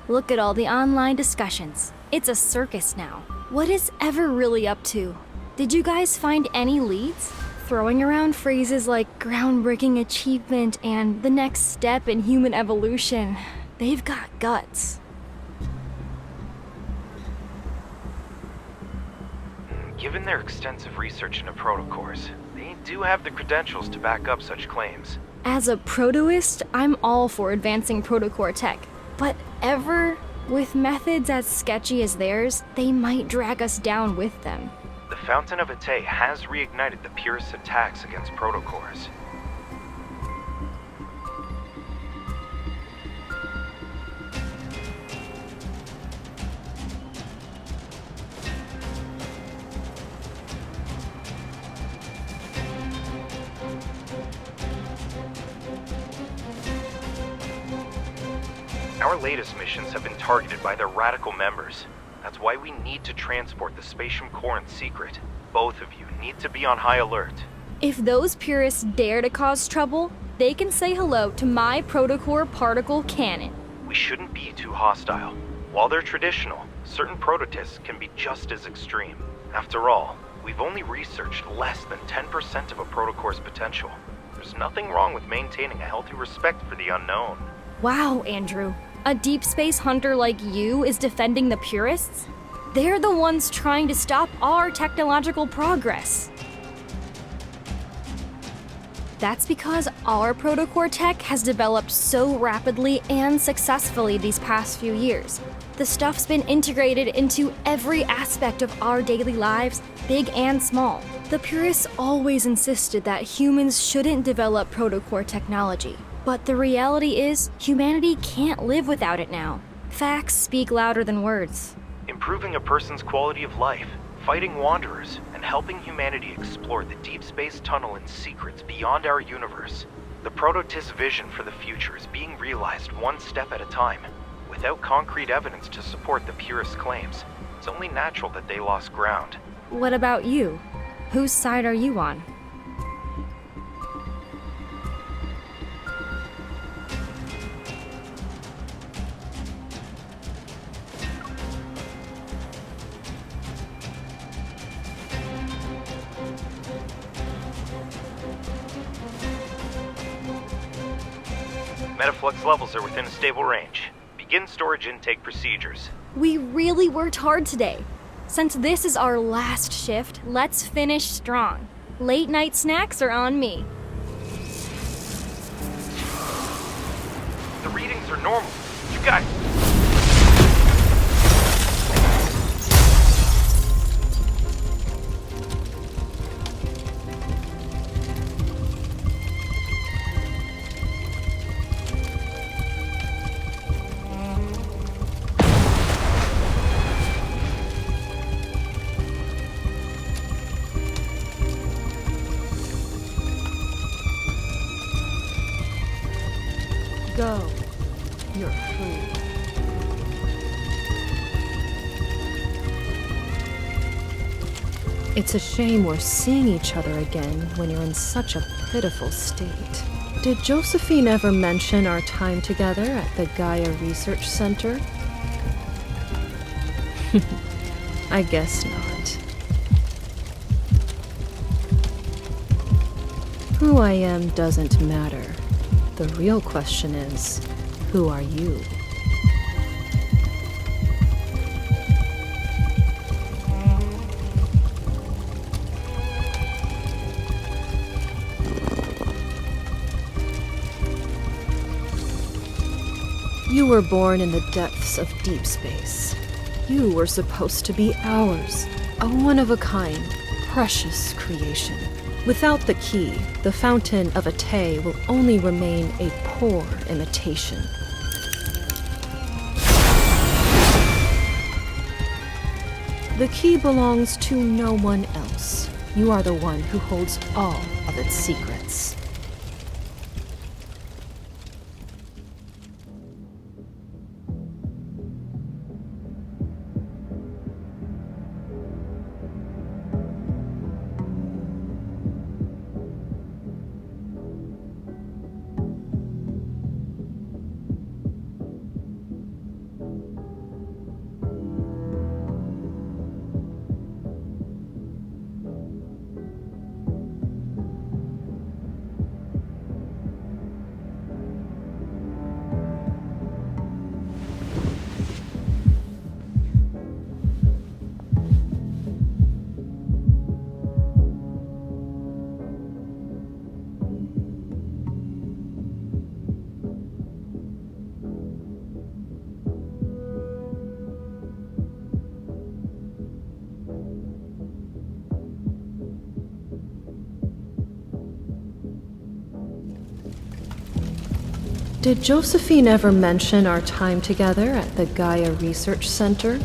Look at all the online discussions. It's a circus now. What is Ever really up to? Did you guys find any leads? Throwing around phrases like groundbreaking achievement and the next step in human evolution. They've got guts. Given their extensive research into protocores, they do have the credentials to back up such claims. As a protoist, I'm all for advancing protocore tech. But Ever, with methods as sketchy as theirs, they might drag us down with them. The Fountain of Ate has reignited the purest attacks against protocores. Our latest missions have been targeted by their radical members. That's why we need to transport the spatium core in secret. Both of you need to be on high alert. If those purists dare to cause trouble, they can say hello to my protocore particle cannon. We shouldn't be too hostile. While they're traditional, certain prototists can be just as extreme. After all, we've only researched less than 10% of a protocore's potential. There's nothing wrong with maintaining a healthy respect for the unknown. Wow, Andrew. A deep space hunter like you is defending the purists? They're the ones trying to stop our technological progress. That's because our protocore tech has developed so rapidly and successfully these past few years. The stuff's been integrated into every aspect of our daily lives, big and small. The purists always insisted that humans shouldn't develop protocore technology. But the reality is, humanity can't live without it now. Facts speak louder than words. Improving a person's quality of life, fighting wanderers, and helping humanity explore the deep space tunnel and secrets beyond our universe. The prototist's vision for the future is being realized one step at a time. Without concrete evidence to support the purist claims, it's only natural that they lost ground. What about you? Whose side are you on? Metaflux levels are within a stable range. Begin storage intake procedures. We really worked hard today. Since this is our last shift, let's finish strong. Late night snacks are on me. The readings are normal. You guys... Go. You're free. It's a shame we're seeing each other again when you're in such a pitiful state. Did Josephine ever mention our time together at the Gaia Research Center? I guess not. Who I am doesn't matter. The real question is, who are you? You were born in the depths of deep space. You were supposed to be ours, a one-of-a-kind, precious creation. Without the key, the fountain of Ate will only remain a poor imitation. The key belongs to no one else. You are the one who holds all of its secrets. Did Josephine ever mention our time together at the Gaia Research Center?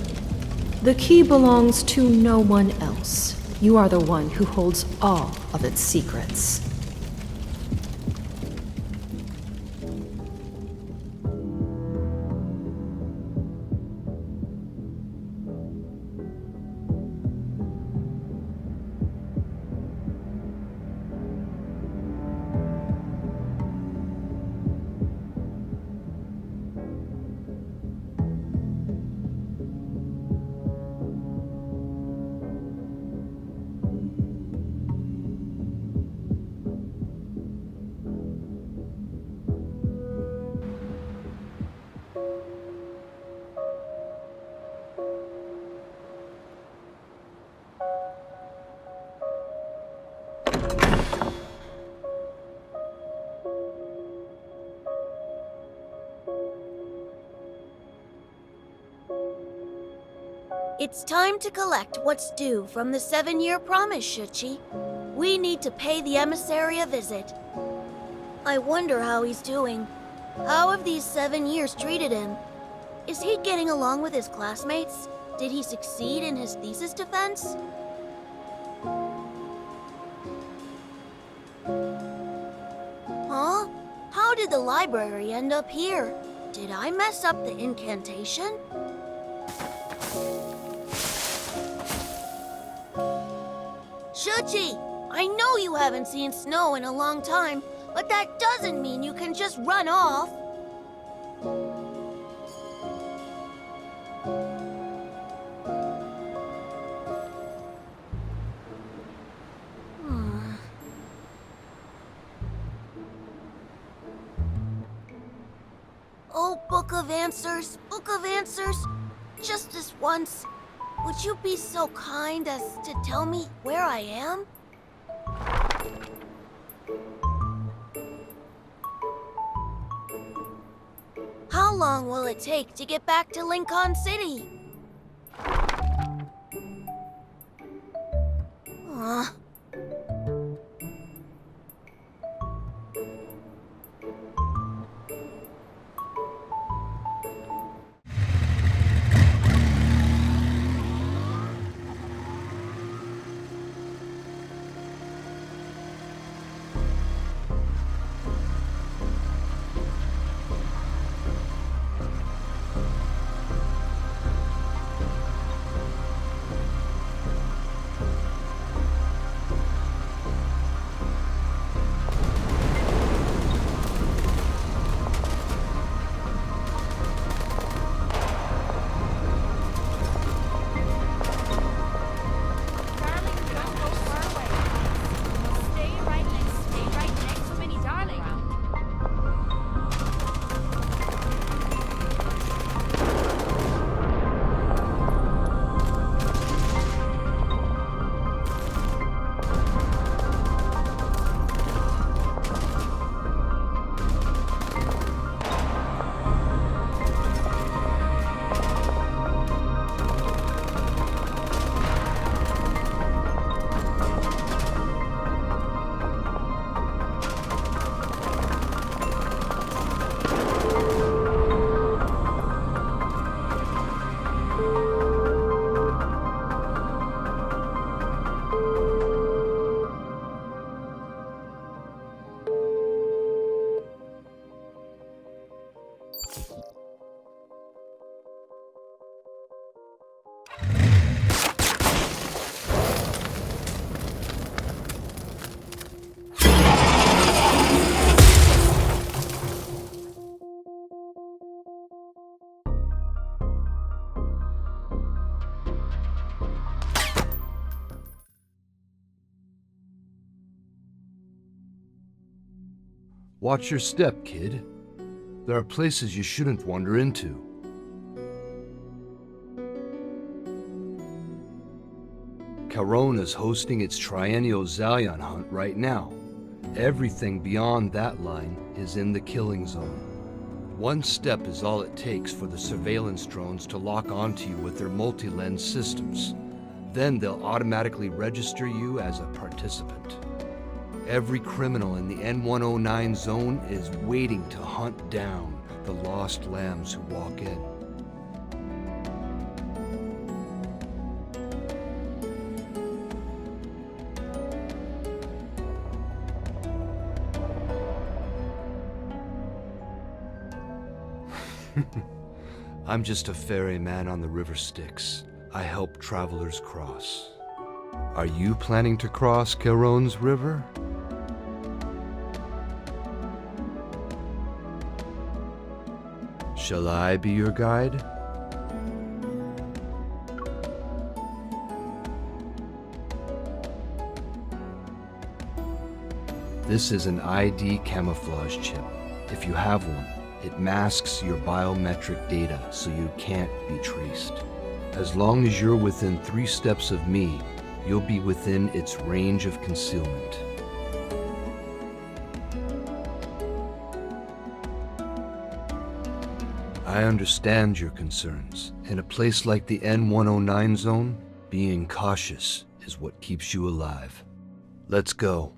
The key belongs to no one else. You are the one who holds all of its secrets. It's time to collect what's due from the 7-year promise, Shuchi. We need to pay the emissary a visit. I wonder how he's doing. How have these 7 years treated him? Is he getting along with his classmates? Did he succeed in his thesis defense? Huh? How did the library end up here? Did I mess up the incantation? Shuchi, I know you haven't seen snow in a long time, but that doesn't mean you can just run off. Oh, Book of Answers, just this once. Would you be so kind as to tell me where I am? How long will it take to get back to Lincoln City? Watch your step, kid. There are places you shouldn't wander into. Charon is hosting its triennial Zalion hunt right now. Everything beyond that line is in the killing zone. One step is all it takes for the surveillance drones to lock onto you with their multi-lens systems. Then they'll automatically register you as a participant. Every criminal in the N109 zone is waiting to hunt down the lost lambs who walk in. I'm just a ferryman on the river Styx. I help travelers cross. Are you planning to cross Charon's river? Shall I be your guide? This is an ID camouflage chip. If you have one, it masks your biometric data so you can't be traced. As long as you're within 3 steps of me, you'll be within its range of concealment. I understand your concerns. In a place like the N109 zone, being cautious is what keeps you alive. Let's go.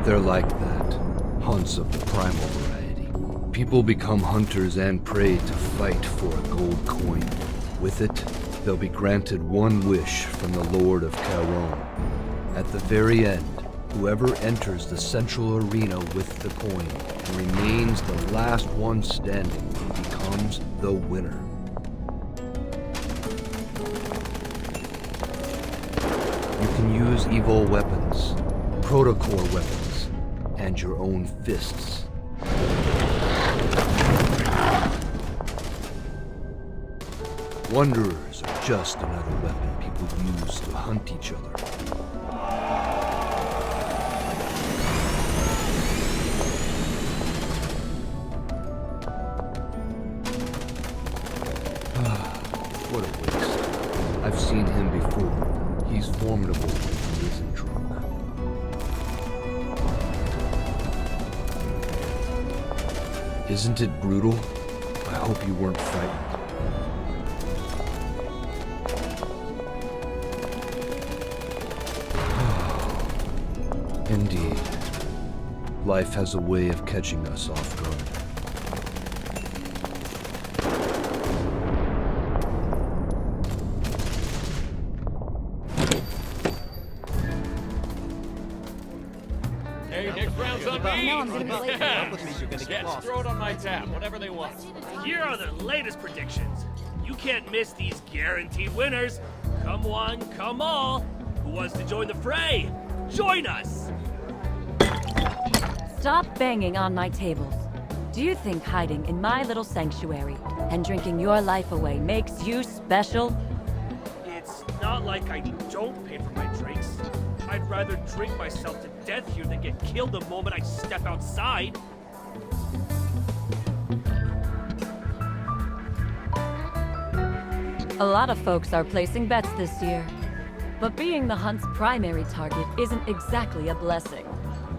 They're like that. Hunts of the primal variety. People become hunters and prey to fight for a gold coin. With it, they'll be granted one wish from the Lord of Charon. At the very end, whoever enters the central arena with the coin and remains the last one standing becomes the winner. You can use evil weapons, protocore weapons, and your own fists. Wanderers are just another weapon people use to hunt each other. What a waste. I've seen him before. He's formidable when he isn't drunk. Isn't it brutal? I hope you weren't frightened. Indeed. Life has a way of catching us off guard. Hey, next round's on me. No, I'm gonna be late. Yes, throw it on my tab, whatever they want. Here are the latest predictions. You can't miss these guaranteed winners. Come one, come all. Who wants to join the fray? Join us! Stop banging on my tables. Do you think hiding in my little sanctuary and drinking your life away makes you special? It's not like I don't pay for my drinks. I'd rather drink myself to death here than get killed the moment I step outside. A lot of folks are placing bets this year. But being the hunt's primary target isn't exactly a blessing.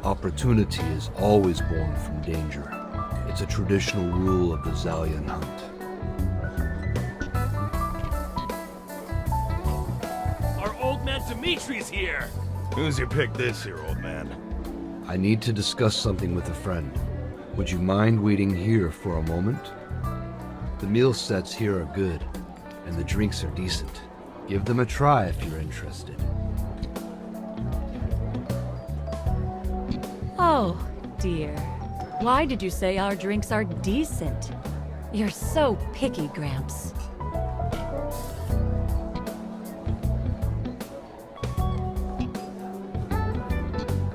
Opportunity is always born from danger. It's a traditional rule of the Zalion hunt. Our old man Dimitri's here. Who's your pick this year, old man? I need to discuss something with a friend. Would you mind waiting here for a moment? The meal sets here are good, and the drinks are decent. Give them a try if you're interested. Oh, dear. Why did you say our drinks are decent? You're so picky, Gramps.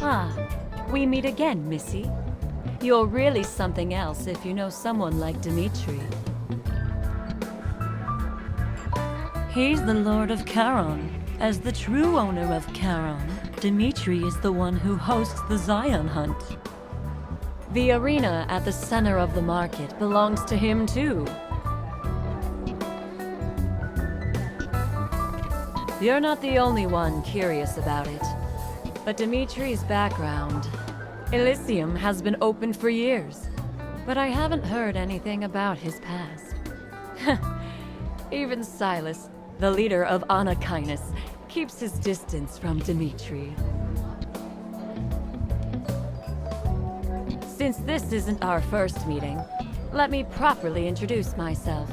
Ah, we meet again, Missy. You're really something else if you know someone like Dimitri. He's the Lord of Charon. As the true owner of Charon, Dimitri is the one who hosts the Zion Hunt. The arena at the center of the market belongs to him too. You're not the only one curious about it. But Dimitri's background, Elysium, has been open for years. But I haven't heard anything about his past. Even Sylus, the leader of Anakinus, keeps his distance from Dimitri. Since this isn't our first meeting, let me properly introduce myself.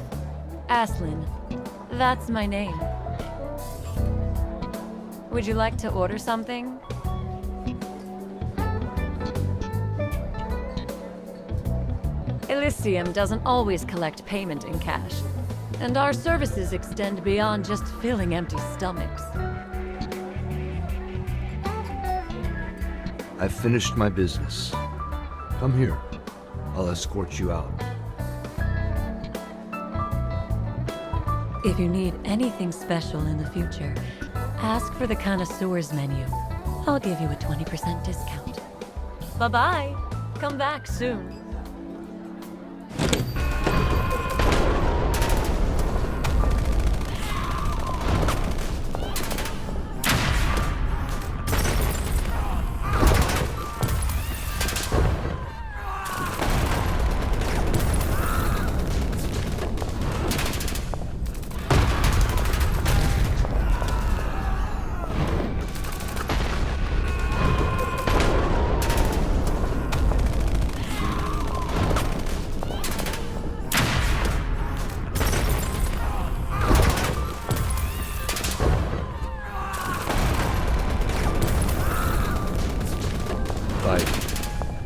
Aslin, that's my name. Would you like to order something? Elysium doesn't always collect payment in cash, and our services extend beyond just filling empty stomachs. I've finished my business. Come here. I'll escort you out. If you need anything special in the future, ask for the connoisseurs menu. I'll give you a 20% discount. Bye-bye. Come back soon.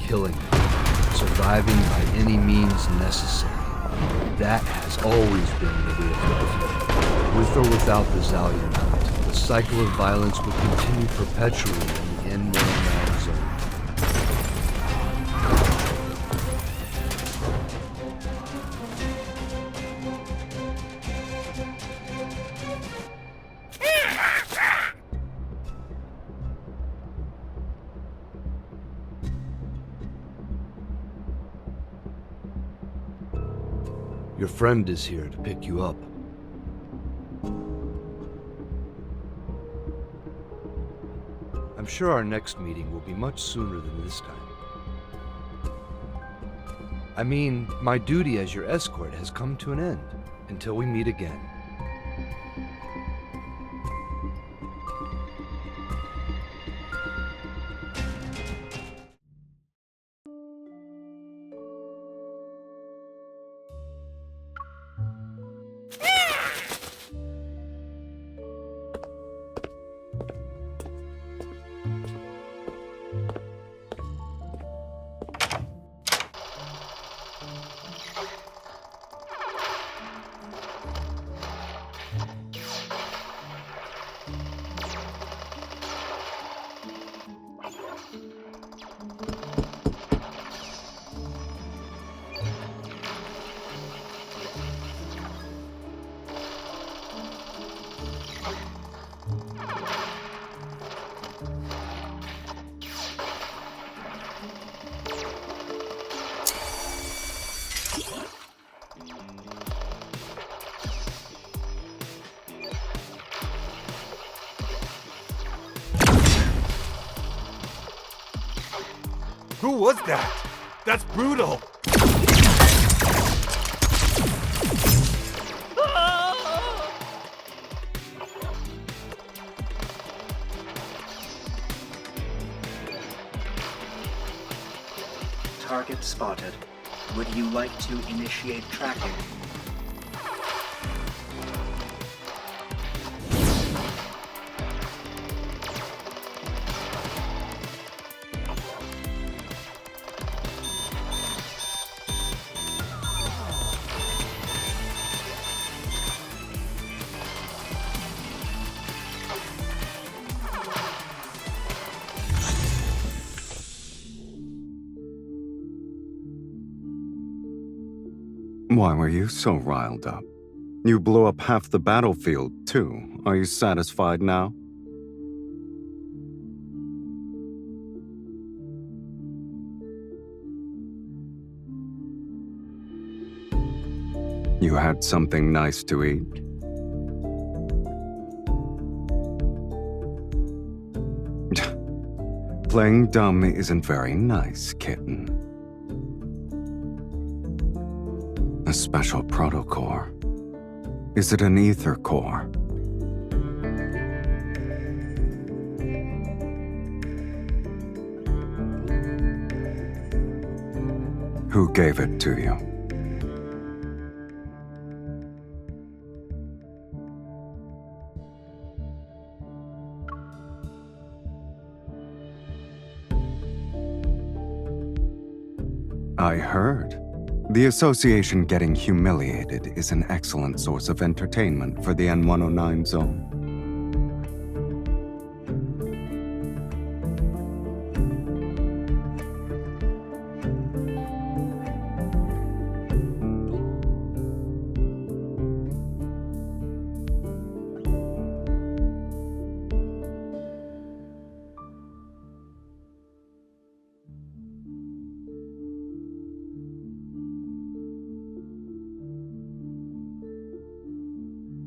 Killing, surviving by any means necessary. That has always been the way of life. With or without the Zalian Hunt, the cycle of violence would continue perpetually in the N-109 zone. Your friend is here to pick you up. I'm sure our next meeting will be much sooner than this time. I mean, my duty as your escort has come to an end until we meet again. Who was that? That's brutal! Target spotted. Would you like to initiate tracking? Why were you so riled up? You blew up half the battlefield, too. Are you satisfied now? You had something nice to eat? Playing dumb isn't very nice, kitten. A special protocore. Is it an ether core? Who gave it to you? I heard. The Association getting humiliated is an excellent source of entertainment for the N109 zone.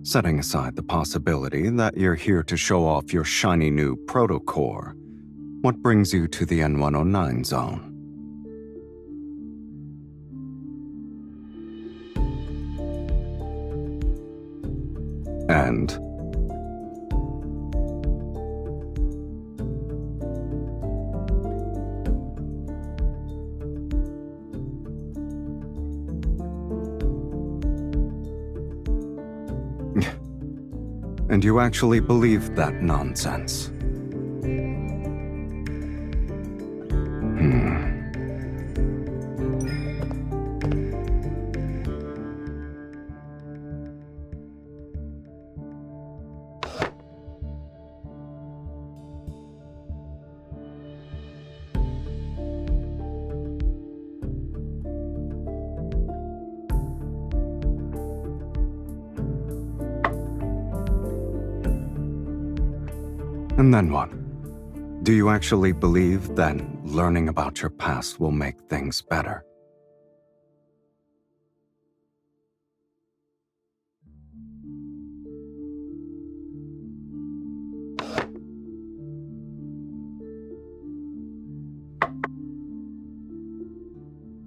Setting aside the possibility that you're here to show off your shiny new protocore, what brings you to the N109 zone? And? And you actually believe that nonsense? And then what? Do you actually believe that learning about your past will make things better?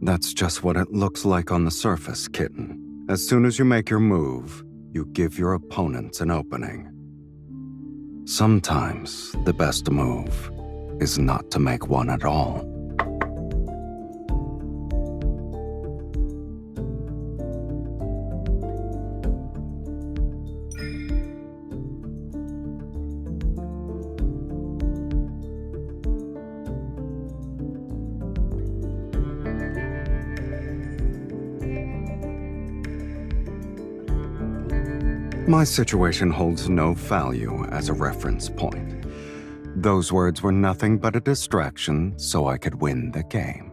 That's just what it looks like on the surface, kitten. As soon as you make your move, you give your opponents an opening. Sometimes the best move is not to make one at all. My situation holds no value as a reference point. Those words were nothing but a distraction so I could win the game.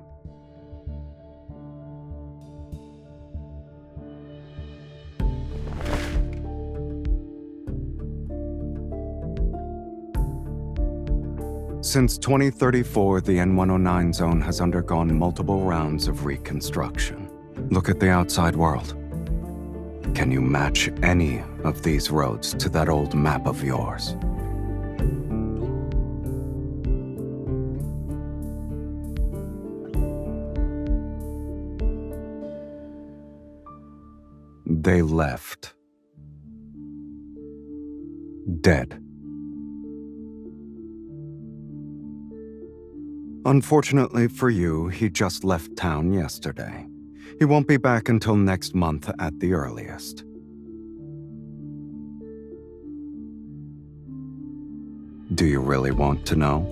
Since 2034, the N109 zone has undergone multiple rounds of reconstruction. Look at the outside world. Can you match any of these roads to that old map of yours? They left. Dead. Unfortunately for you, he just left town yesterday. He won't be back until next month at the earliest. Do you really want to know?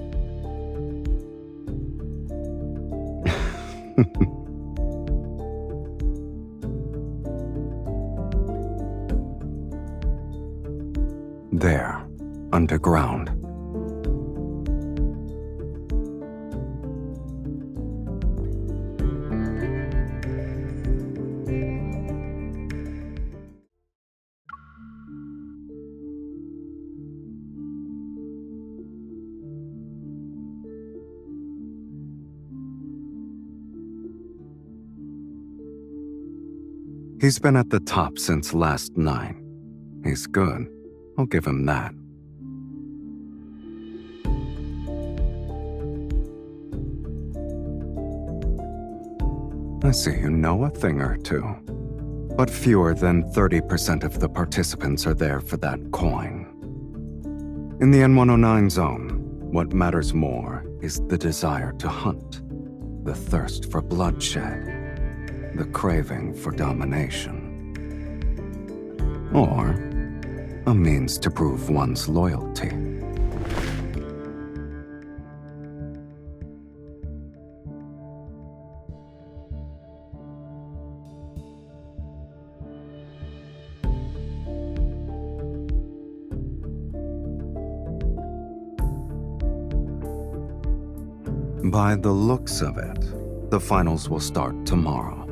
There, underground. He's been at the top since last night. He's good. I'll give him that. I see you know a thing or two. But fewer than 30% of the participants are there for that coin. In the N109 zone, what matters more is the desire to hunt, the thirst for bloodshed, the craving for domination. Or a means to prove one's loyalty. By the looks of it, the finals will start tomorrow.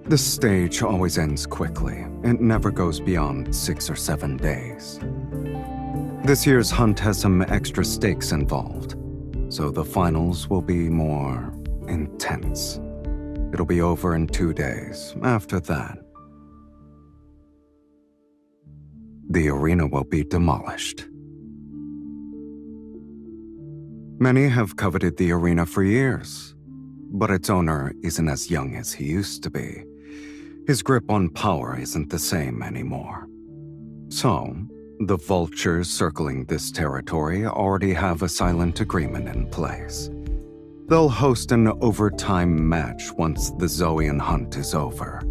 This stage always ends quickly. It never goes beyond 6 or 7 days. This year's hunt has some extra stakes involved, so the finals will be more intense. It'll be over in 2 days. After that, the arena will be demolished. Many have coveted the arena for years, but its owner isn't as young as he used to be. His grip on power isn't the same anymore. So, the vultures circling this territory already have a silent agreement in place. They'll host an overtime match once the Zoian hunt is over.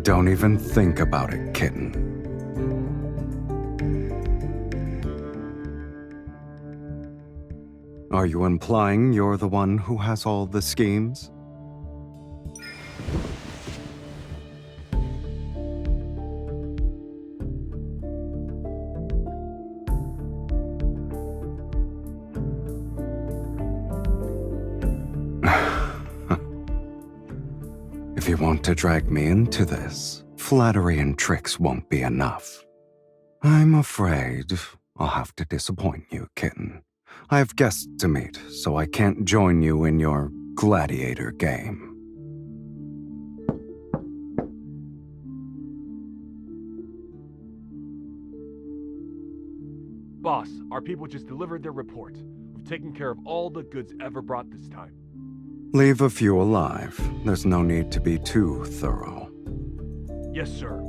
Don't even think about it, kitten. Are you implying you're the one who has all the schemes? If you want to drag me into this, flattery and tricks won't be enough. I'm afraid I'll have to disappoint you, kitten. I have guests to meet, so I can't join you in your gladiator game. Boss, our people just delivered their report. We've taken care of all the goods ever brought this time. Leave a few alive. There's no need to be too thorough. Yes, sir.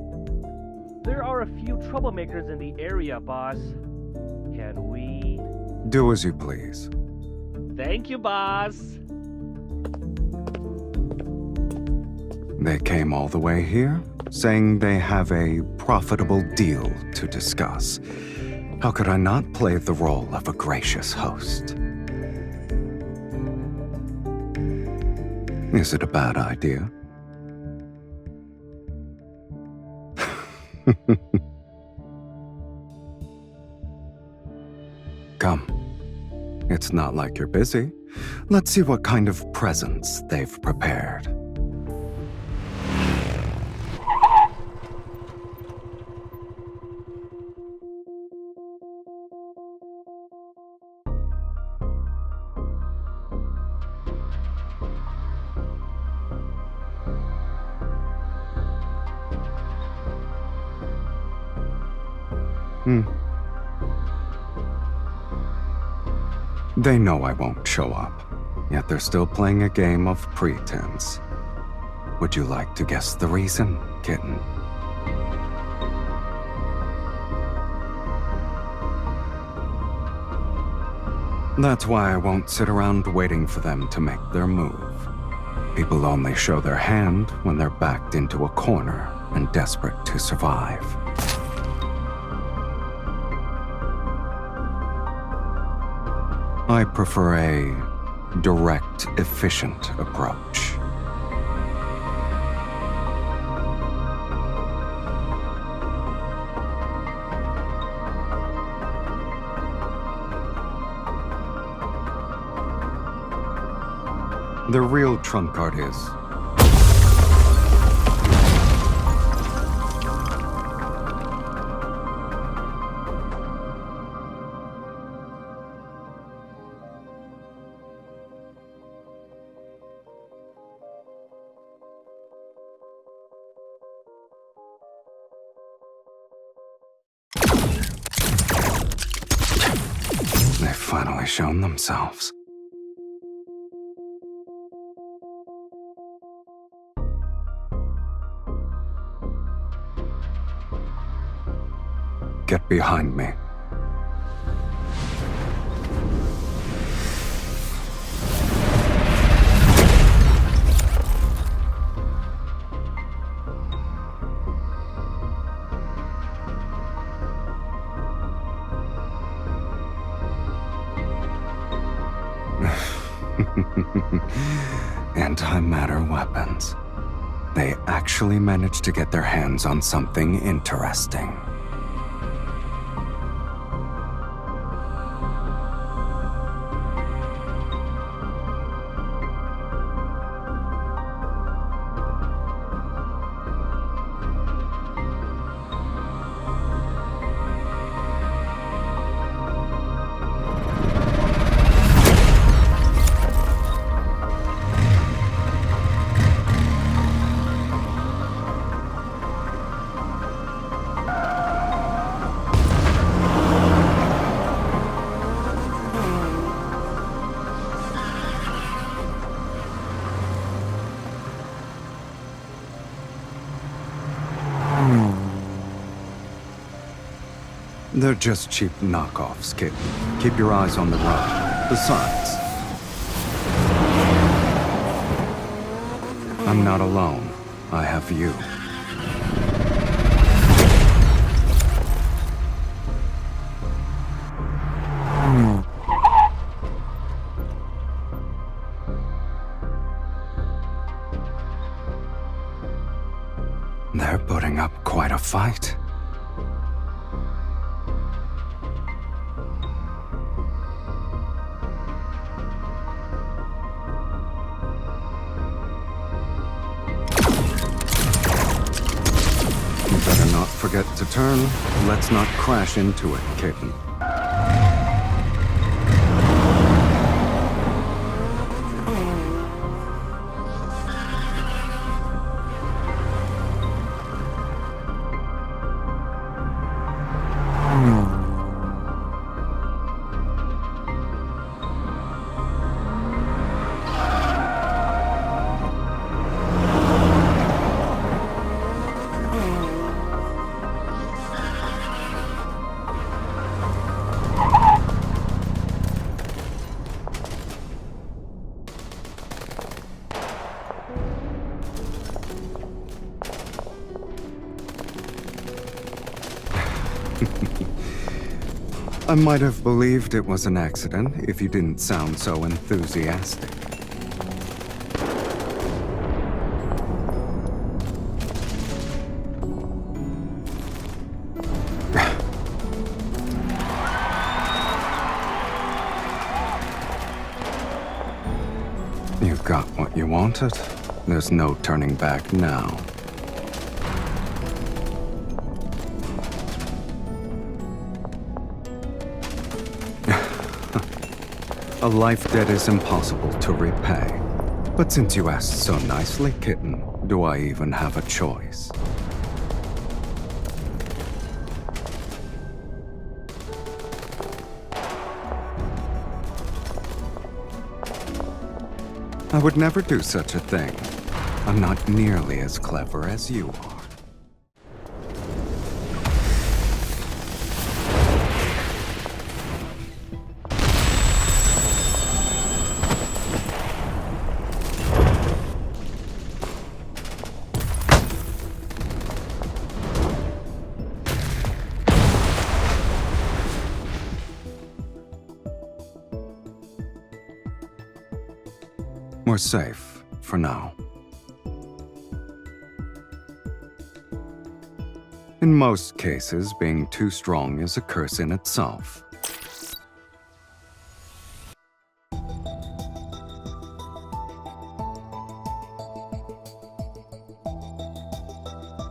There are a few troublemakers in the area, boss. Can we... Do as you please. Thank you, boss. They came all the way here, saying they have a profitable deal to discuss. How could I not play the role of a gracious host? Is it a bad idea? Come. It's not like you're busy. Let's see what kind of presents they've prepared. They know I won't show up, yet they're still playing a game of pretense. Would you like to guess the reason, kitten? That's why I won't sit around waiting for them to make their move. People only show their hand when they're backed into a corner and desperate to survive. I prefer a direct, efficient approach. The real trump card is finally shown themselves. Get behind me. Antimatter weapons. They actually managed to get their hands on something interesting. They're just cheap knockoffs, kid. Keep your eyes on the road. Besides, I'm not alone. I have you. They're putting up quite a fight. Better not forget to turn. Let's not crash into it, kitten. I might have believed it was an accident if you didn't sound so enthusiastic. You got what you wanted. There's no turning back now. A life debt is impossible to repay. But since you asked so nicely, kitten, do I even have a choice? I would never do such a thing. I'm not nearly as clever as you are. We're safe, for now. In most cases, being too strong is a curse in itself.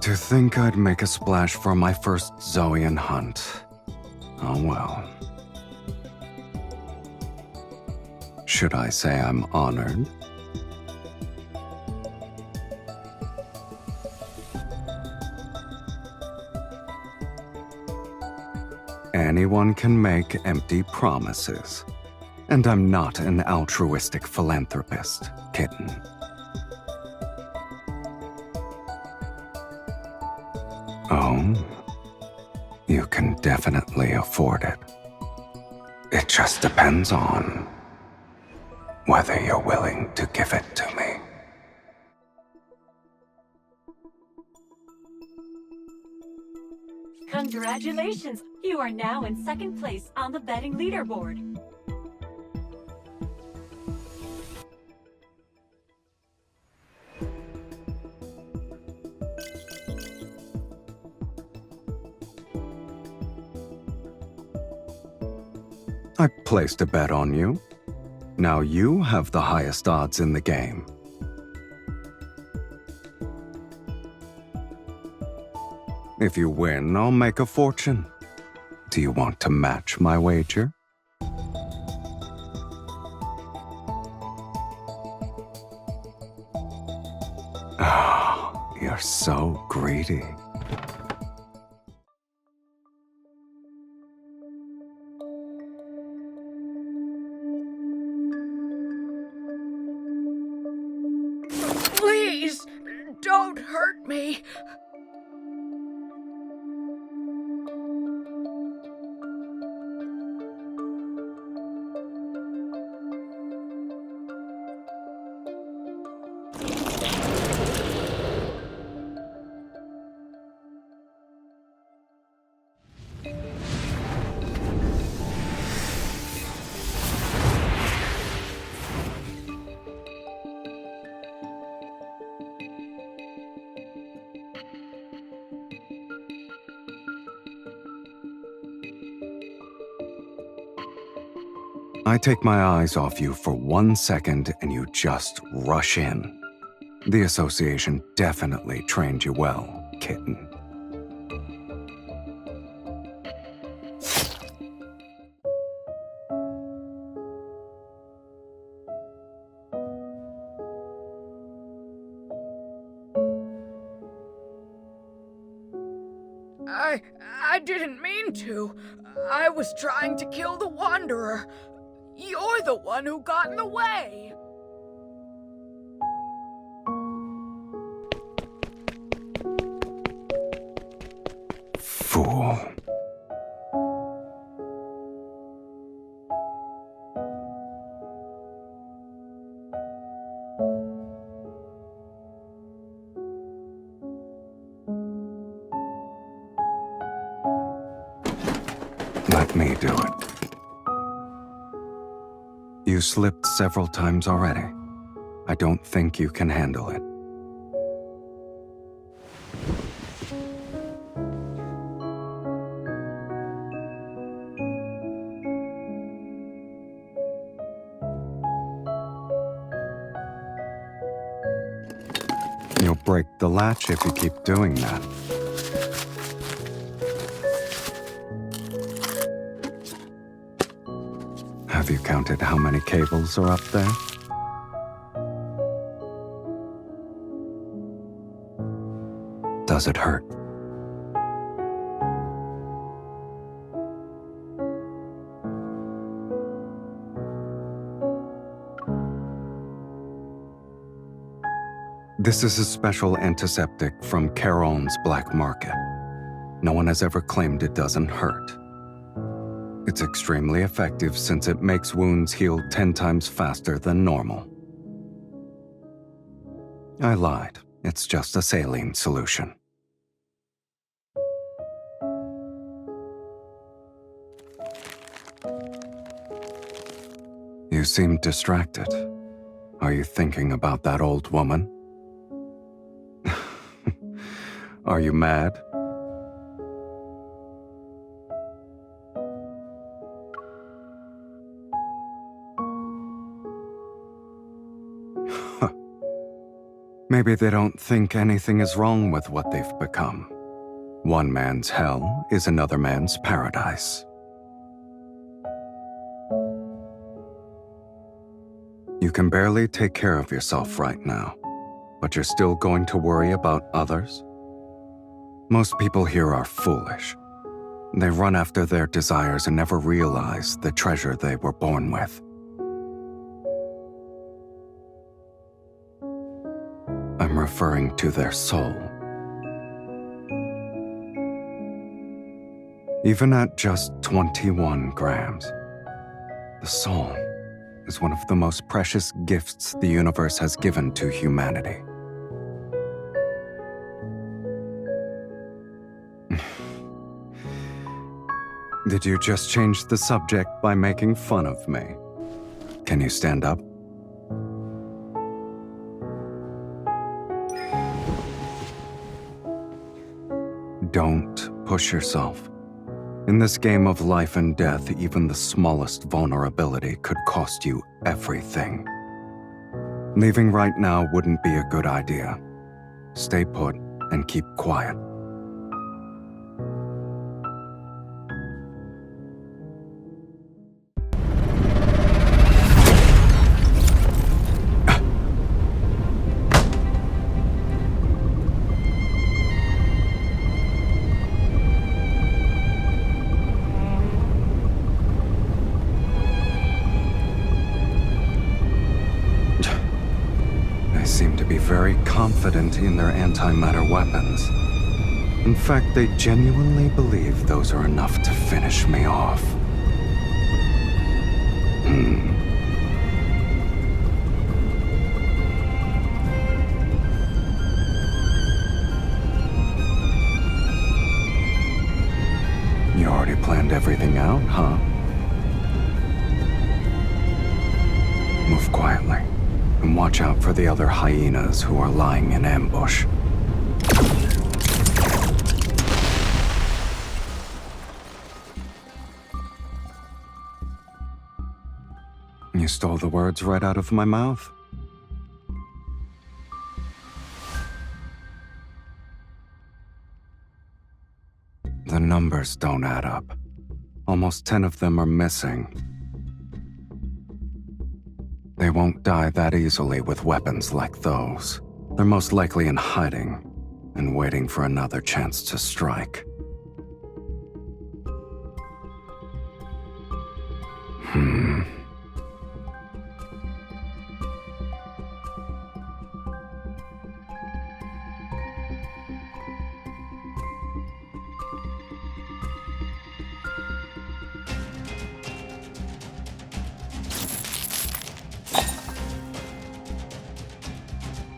To think I'd make a splash for my first Zoian hunt. Oh well. Should I say I'm honored? Anyone can make empty promises. And I'm not an altruistic philanthropist, kitten. Oh, you can definitely afford it. It just depends on whether you're willing to give it to me. Congratulations! You are now in second place on the betting leaderboard. I placed a bet on you. Now you have the highest odds in the game. If you win, I'll make a fortune. Do you want to match my wager? Oh, you're so greedy. Please, don't hurt me. I take my eyes off you for 1 second and you just rush in. The association definitely trained you well, kitten. I didn't mean to. I was trying to kill the Wanderer. You're the one who got in the way. Fool. Let me do it. You slipped several times already. I don't think you can handle it. You'll break the latch if you keep doing that. Have you counted how many cables are up there? Does it hurt? This is a special antiseptic from Charon's black market. No one has ever claimed it doesn't hurt. It's extremely effective since it makes wounds heal 10 times faster than normal. I lied. It's just a saline solution. You seem distracted. Are you thinking about that old woman? Are you mad? Maybe they don't think anything is wrong with what they've become. One man's hell is another man's paradise. You can barely take care of yourself right now, but you're still going to worry about others? Most people here are foolish. They run after their desires and never realize the treasure they were born with. I'm referring to their soul. Even at just 21 grams, the soul is one of the most precious gifts the universe has given to humanity. Did you just change the subject by making fun of me? Can you stand up? Don't push yourself. In this game of life and death, even the smallest vulnerability could cost you everything. Leaving right now wouldn't be a good idea. Stay put and keep quiet. Very confident in their antimatter weapons. In fact, they genuinely believe those are enough to finish me off. You already planned everything out, huh? Move quietly. And watch out for the other hyenas who are lying in ambush. You stole the words right out of my mouth. The numbers don't add up. Almost 10 of them are missing. They won't die that easily with weapons like those. They're most likely in hiding and waiting for another chance to strike.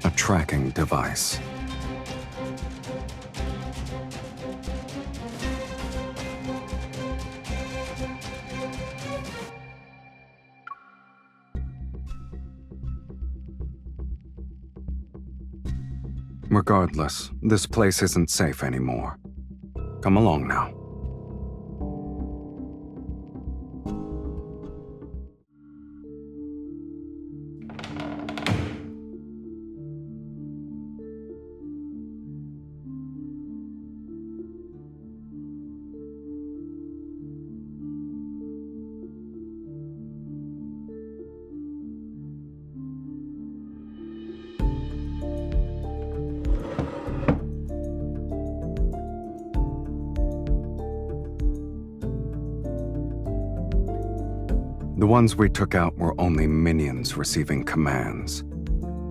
A tracking device. Regardless, this place isn't safe anymore. Come along now. The ones we took out were only minions receiving commands.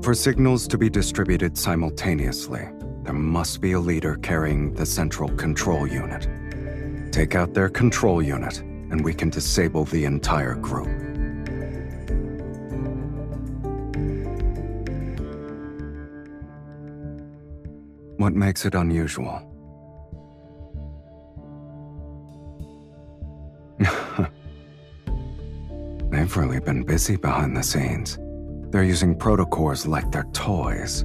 For signals to be distributed simultaneously, there must be a leader carrying the central control unit. Take out their control unit, and we can disable the entire group. What makes it unusual? They've really been busy behind the scenes. They're using protocores like they're toys.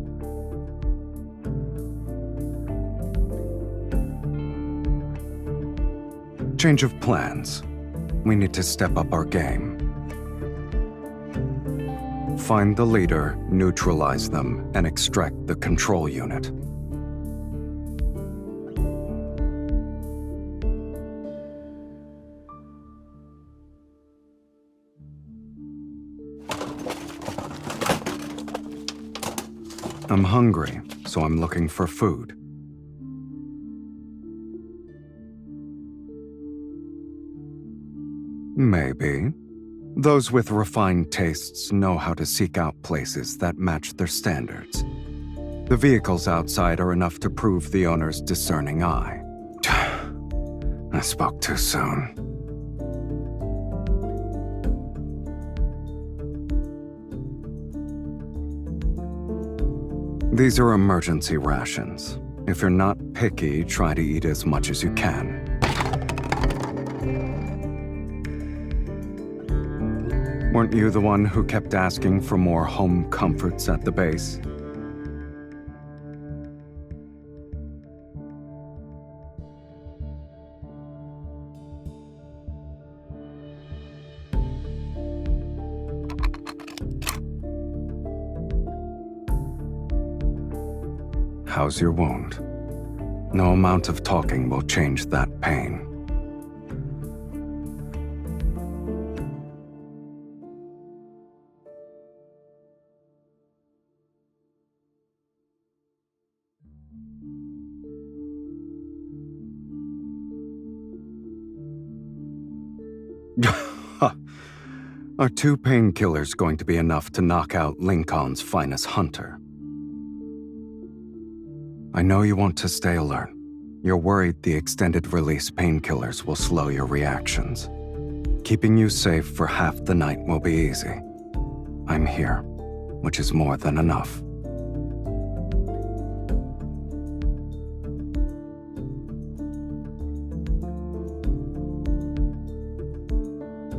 Change of plans. We need to step up our game. Find the leader, neutralize them, and extract the control unit. I'm hungry, so I'm looking for food. Maybe. Those with refined tastes know how to seek out places that match their standards. The vehicles outside are enough to prove the owner's discerning eye. I spoke too soon. These are emergency rations. If you're not picky, try to eat as much as you can. Weren't you the one who kept asking for more home comforts at the base? How's your wound? No amount of talking will change that pain. Are 2 painkillers going to be enough to knock out Lincoln's finest hunter? I know you want to stay alert. You're worried the extended-release painkillers will slow your reactions. Keeping you safe for half the night will be easy. I'm here, which is more than enough.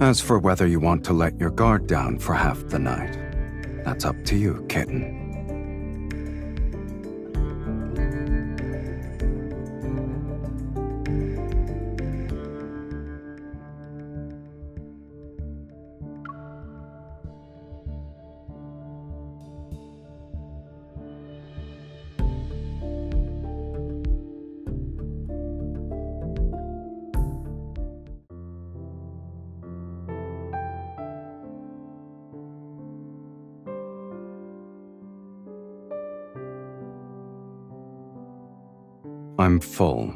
As for whether you want to let your guard down for half the night, that's up to you, kitten. I'm full.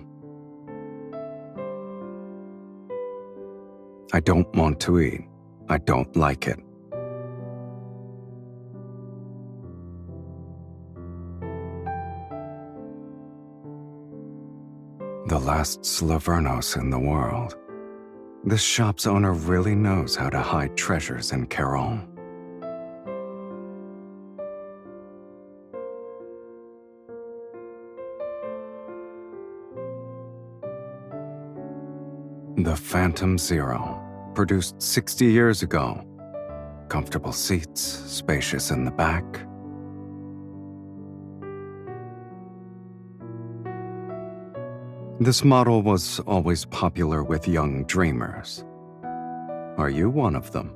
I don't want to eat. I don't like it. The last Slavernos in the world. This shop's owner really knows how to hide treasures in Caron. The Phantom Zero, produced 60 years ago. Comfortable seats, spacious in the back. This model was always popular with young dreamers. Are you one of them?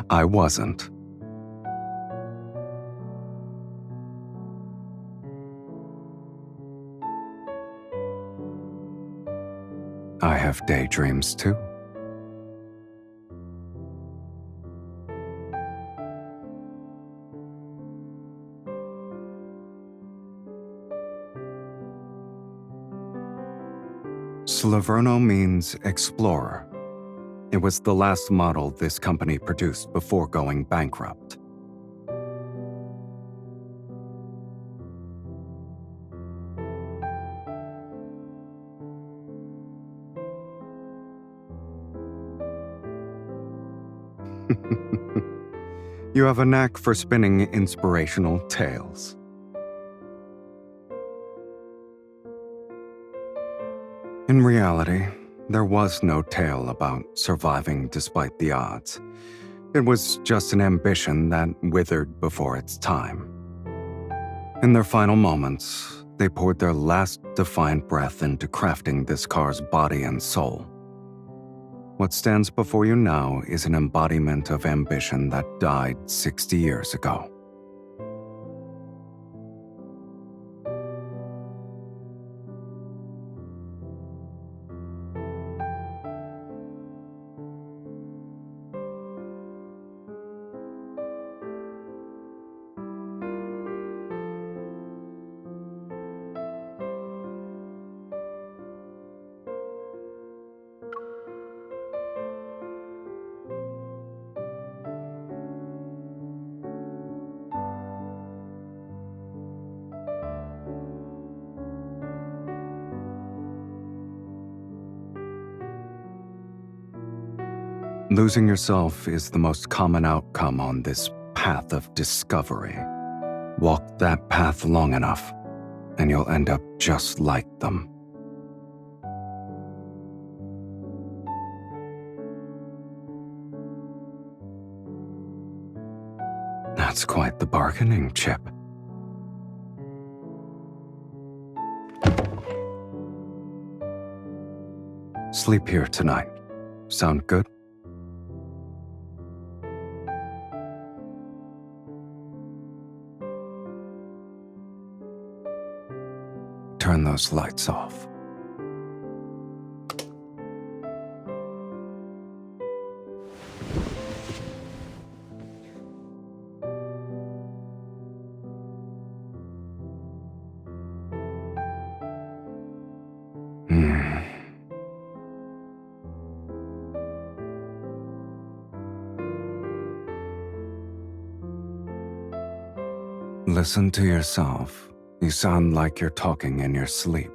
I wasn't. I have daydreams too. Slaverno means explorer. It was the last model this company produced before going bankrupt. You have a knack for spinning inspirational tales. In reality, there was no tale about surviving despite the odds. It was just an ambition that withered before its time. In their final moments, they poured their last defiant breath into crafting this car's body and soul. What stands before you now is an embodiment of ambition that died 60 years ago. Losing yourself is the most common outcome on this path of discovery. Walk that path long enough, and you'll end up just like them. That's quite the bargaining chip. Sleep here tonight. Sound good? Turn those lights off. Listen to yourself. You sound like you're talking in your sleep.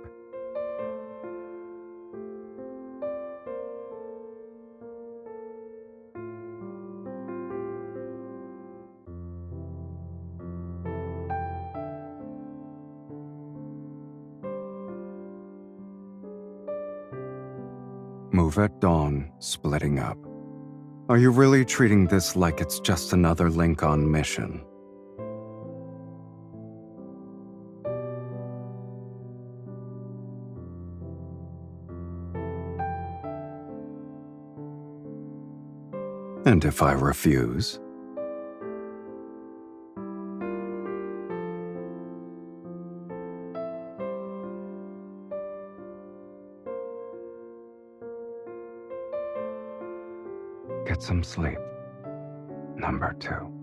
Move at dawn, splitting up. Are you really treating this like it's just another link on mission? And if I refuse? Get some sleep. Number 2.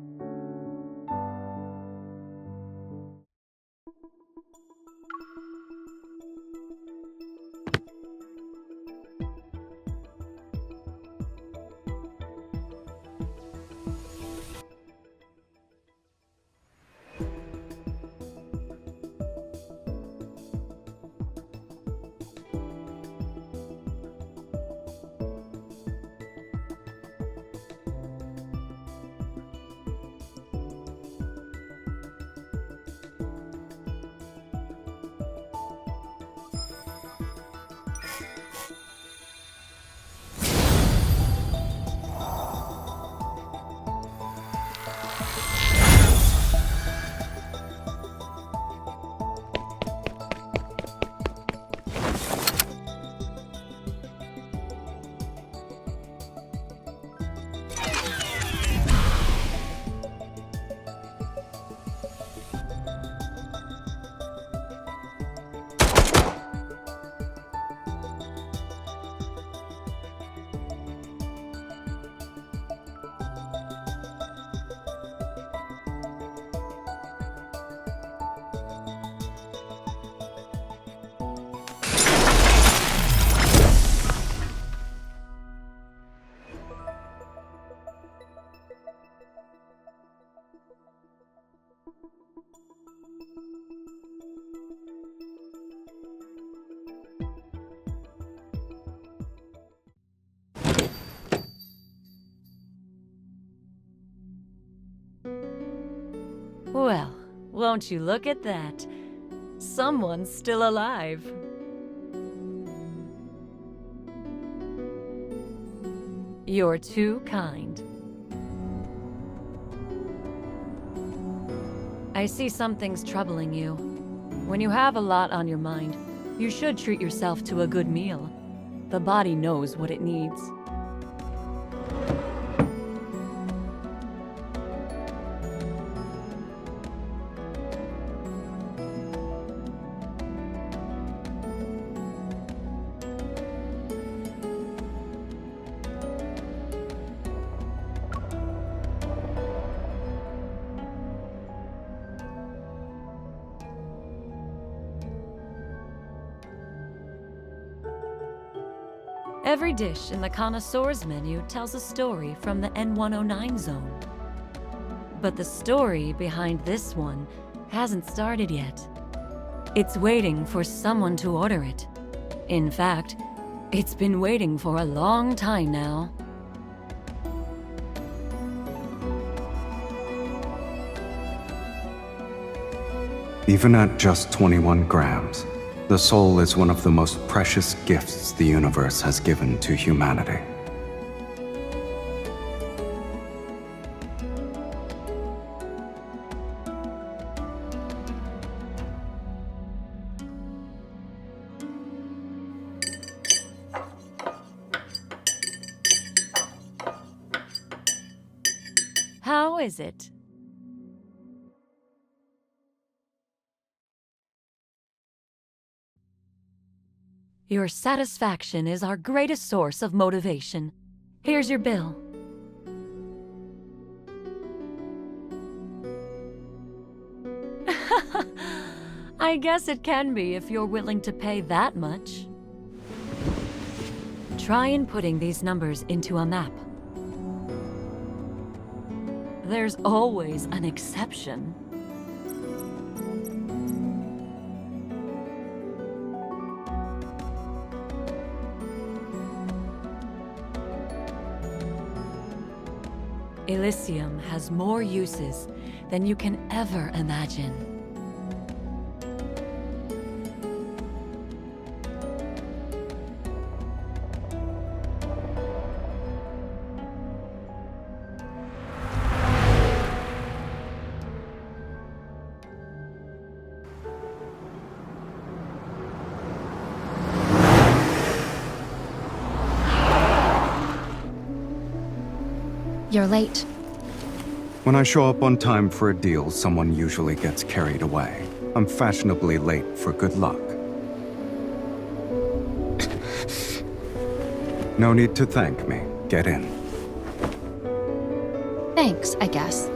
Well, won't you look at that? Someone's still alive. You're too kind. I see something's troubling you. When you have a lot on your mind, you should treat yourself to a good meal. The body knows what it needs. Every dish in the connoisseur's menu tells a story from the N109 zone. But the story behind this one hasn't started yet. It's waiting for someone to order it. In fact, it's been waiting for a long time now. Even at just 21 grams, the soul is one of the most precious gifts the universe has given to humanity. How is it? Your satisfaction is our greatest source of motivation. Here's your bill. I guess it can be if you're willing to pay that much. Try inputting these numbers into a map. There's always an exception. Elysium has more uses than you can ever imagine. You're late. When I show up on time for a deal, someone usually gets carried away. I'm fashionably late for good luck. No need to thank me. Get in. Thanks, I guess.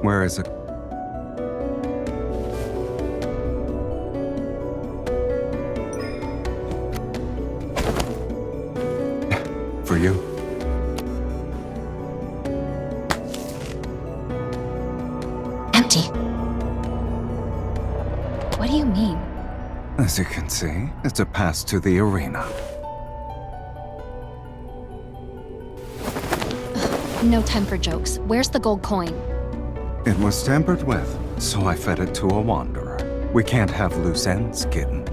Where is it? For you. Empty. What do you mean? As you can see, it's a pass to the arena. No time for jokes. Where's the gold coin? It was tampered with, so I fed it to a wanderer. We can't have loose ends, kitten.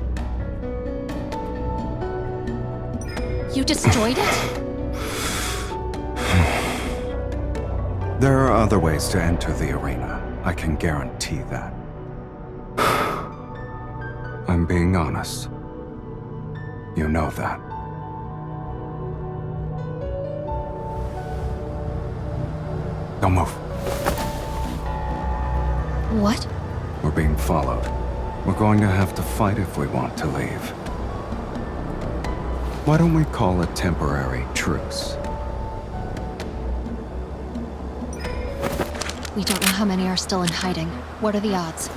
You destroyed it? There are other ways to enter the arena. I can guarantee that. I'm being honest. You know that. Don't move. What? We're being followed. We're going to have to fight if we want to leave. Why don't we call a temporary truce? We don't know how many are still in hiding. What are the odds?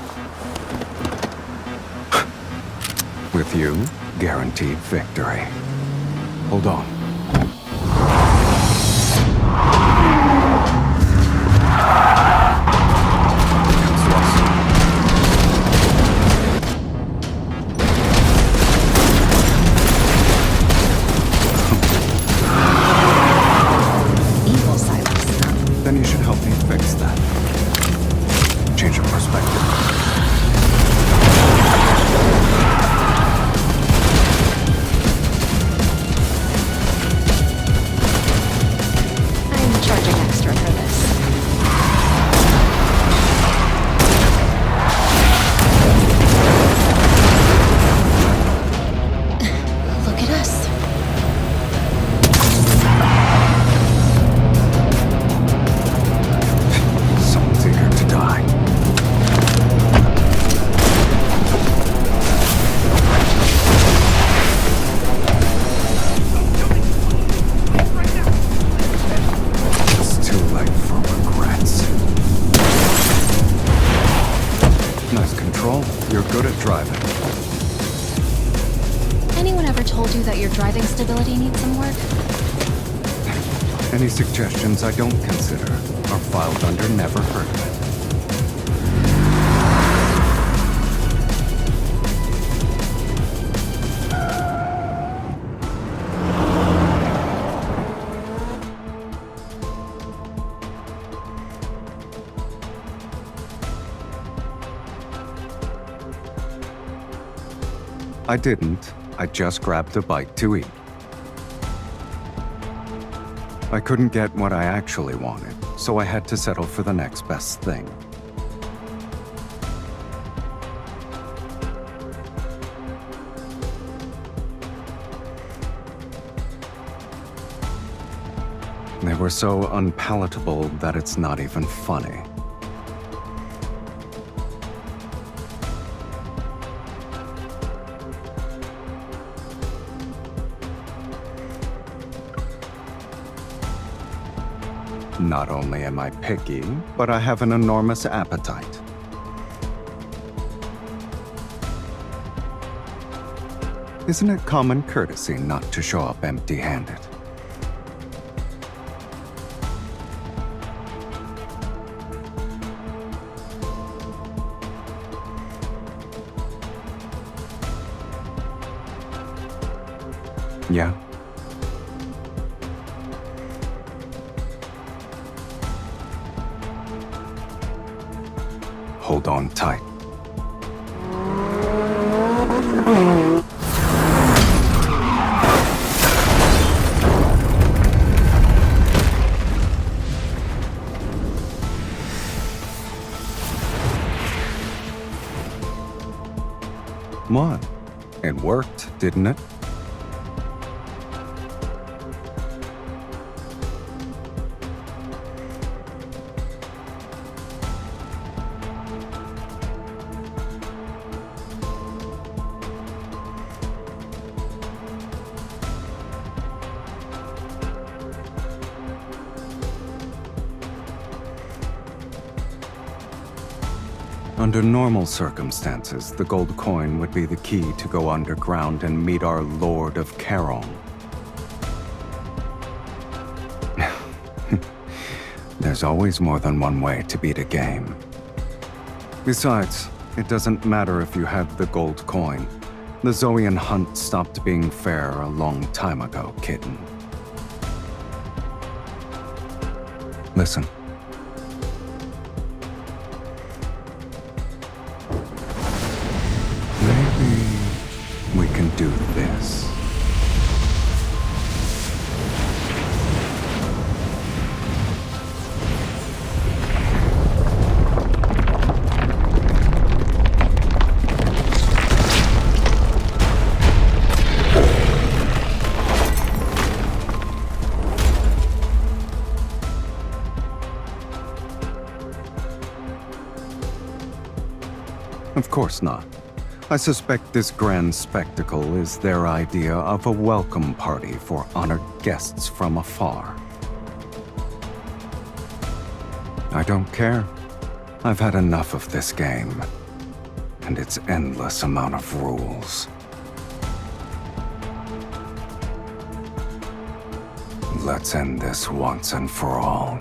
With you, guaranteed victory. Hold on. Evil, Sylus. Then you should help me fix that. Change of perspective. I'm charging extra for this. Look at us. Someone's eager to die. It's too late for regrets. Nice control. You're good at driving. Anyone ever told you that your driving stability needs some work? Any suggestions I don't consider are filed under never heard of it. I didn't. I just grabbed a bite to eat. I couldn't get what I actually wanted, so I had to settle for the next best thing. They were so unpalatable that it's not even funny. Not only am I picky, but I have an enormous appetite. Isn't it common courtesy not to show up empty-handed? Yeah? Hold on tight. What? It worked, didn't it? Under normal circumstances, the gold coin would be the key to go underground and meet our Lord of Charon. There's always more than one way to beat a game. Besides, it doesn't matter if you had the gold coin. The Zoian hunt stopped being fair a long time ago, kitten. Listen. We can do this. Of course not. I suspect this grand spectacle is their idea of a welcome party for honored guests from afar. I don't care. I've had enough of this game, and its endless amount of rules. Let's end this once and for all.